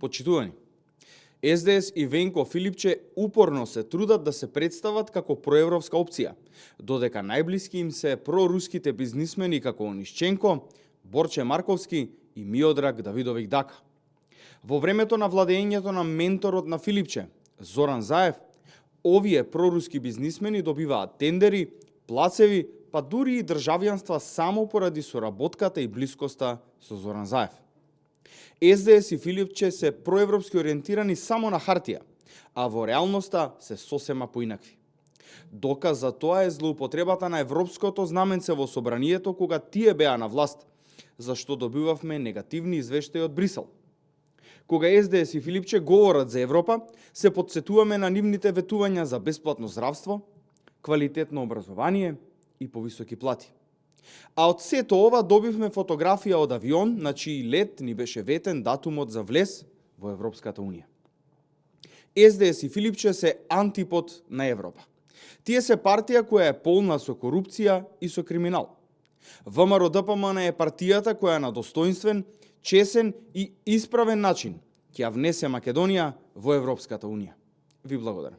Почитувани, СДС и Венко Филипче упорно се трудат да се представат како проевропска опција, додека најблиски им се проруските бизнисмени како Онишченко, Борче Марковски и Миодраг Давидовиќ Дака. Во времето на владењето на менторот на Филипче, Зоран Заев, овие проруски бизнисмени добиваат тендери, плацеви, па дури и државјанства само поради соработката и блискоста со Зоран Заев. СДС и Филипче се проевропски ориентирани само на хартија, а во реалноста се сосема поинакви. Доказ за тоа е злоупотребата на европското знаменце во собранието кога тие беа на власт, зашто добивавме негативни извештаи од Брисел. Кога СДС и Филипче говорат за Европа, се потсетуваме на нивните ветувања за бесплатно здравство, квалитетно образование и повисоки плати. А од сето ова добивме фотографија од авион на чиј лет ни беше ветен датумот за влез во Европската Унија. СДС и Филипче се антипод на Европа. Тие се партија која е полна со корупција и со криминал. ВМРО-ДПМН е партијата која на достоинствен, чесен и исправен начин ќе ја внесе Македонија во Европската Унија. Ви благодарам.